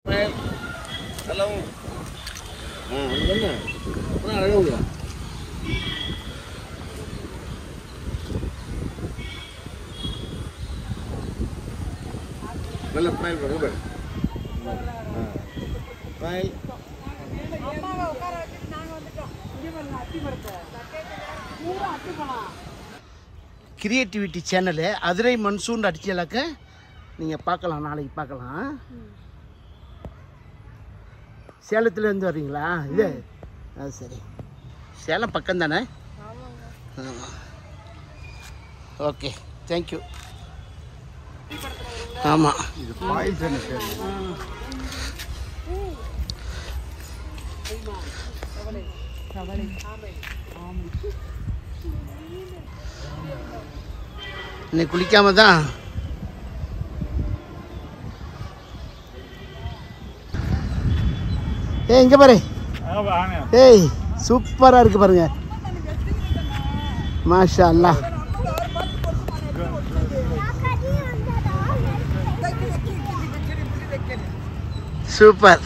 Hello. Benar. Pernah ada juga. Bella file berapa? File. Creativity channel அதிரை மன்சூன் அடிச்சலாக்க நீங்கள் பார்க்கலாம், நாளைக்கு பார்க்கலாம். சேலத்துலேருந்து வர்றீங்களா? இது அது சரி, சேலம் பக்கம் தானே? ஆமாம். Okay, thank you. ஆமாம், இது பாய்சன். இன்னைக்கு குளிக்காம தான் இங்கே பாரு. ஏய், சூப்பராக இருக்கு பாருங்க. மாஷா அல்லாஹ். சூப்பர்.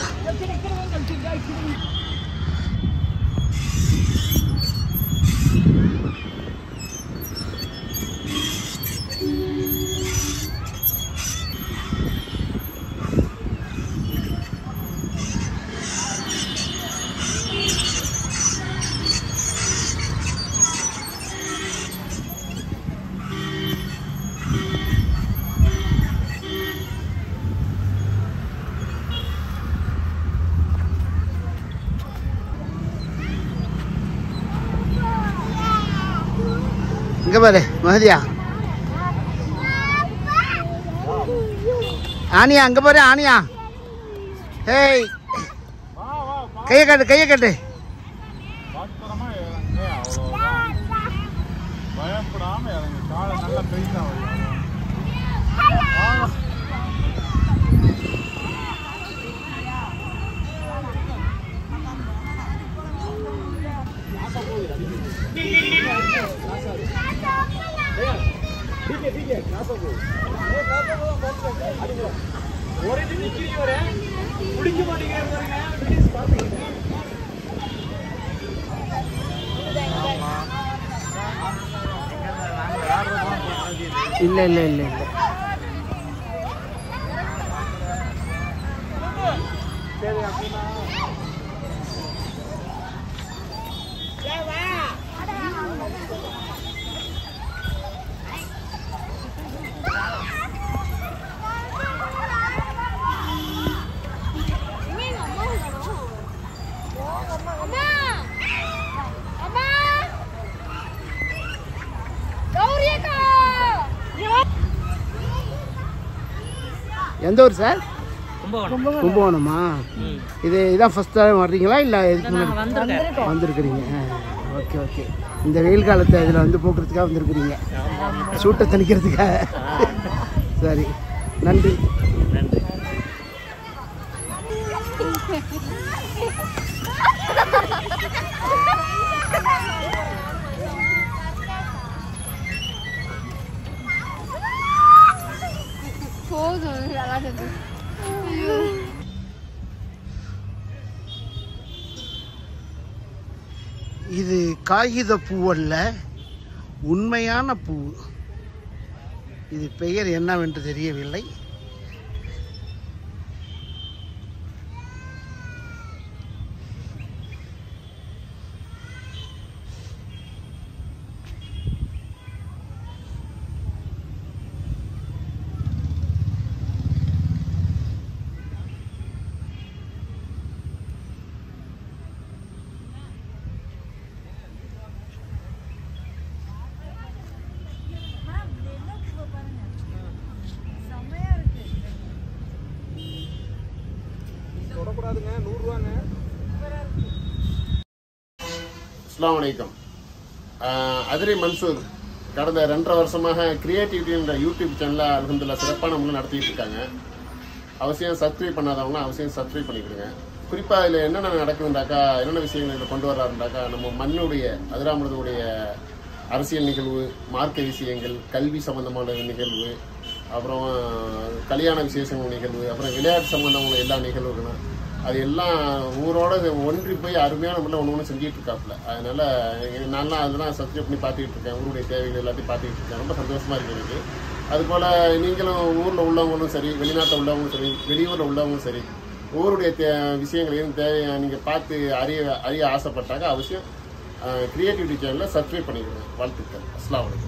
இங்கே பாரு மகதியா, ஆனியா அங்கே பாரு. ஆனியா, ஏய் கையை கட்டு, கையை கட்டு. இல்லை இல்லை இல்லை இல்லை. சரி அப்படின்னா எந்த ஊர் சார்? கும்பகோணமா? இதான் ஃபர்ஸ்ட் டைம் வர்றீங்களா இல்லை வந்திருக்கிறீங்க? Okay okay. இந்த வெயில் காலத்தை இதில் வந்து போக்குறதுக்காக வந்திருக்கிறீங்க, சூட்டை தணிக்கிறதுக்காக. சரி, நன்றி. நன்றி. இது காகித பூவல்ல, உண்மையான பூ. இது பெயர் என்னவென்று தெரியவில்லை. அஸ்ஸலாமு அலைக்கும். அதிரை மன்சூர் கடந்த 2.5 வருஷமாக கிரியேட்டிவிட்டின்ற யூடியூப் சேனலில் அல்ஹம்துலில்லாஹ் சிறப்பான முறையில் நடத்திட்டு இருக்காங்க. அவசியம் சப்ஸ்கிரைப் பண்ணாதவங்கன்னா அவசியம் சப்ஸ்கிரைப் பண்ணிக்கிடுங்க. குறிப்பாக இதில் என்னென்ன நடக்குதுண்டாக்கா, என்னென்ன விஷயங்கள் இதில் கொண்டு வர்றாருண்டாக்கா, நம்ம மண்ணுடைய அதிராமருடைய அரசியல் நிகழ்வு, மார்க்க விஷயங்கள், கல்வி சம்பந்தமான நிகழ்வு, அப்புறம் கல்யாண விசேஷங்கள் நிகழ்வு, அப்புறம் விளையாட்டு சம்பந்தமான எல்லா நிகழ்வுகளும் அது எல்லாம் ஊரோட ஒன்றி போய் அருமையான முறையில் ஒன்று செஞ்சுட்டு இருக்காப்புல. அதனால நான்லாம் அதெல்லாம் சப்ஸ்கிரைப் பண்ணி பார்த்துக்கிட்டு இருக்கேன். ஊருடைய தேவைகள் எல்லாத்தையும் பார்த்துக்கிட்டு இருக்கேன். ரொம்ப சந்தோஷமா இருக்கு எனக்கு. அதுபோல் நீங்களும் ஊரில் உள்ளவங்களும் சரி, வெளிநாட்டில் உள்ளவங்களும் சரி, வெளியூரில் உள்ளவங்களும் சரி, ஊருடைய விஷயங்களையும் நீங்கள் பார்த்து அறிய ஆசைப்பட்டாங்க அவசியம் கிரியேட்டிவிட்டி சேனலில் சப்ஸ்கிரைப் பண்ணிக்கிறேன். வாழ்த்துக்கள். அஸ்ஸலாமு அலைக்கும்.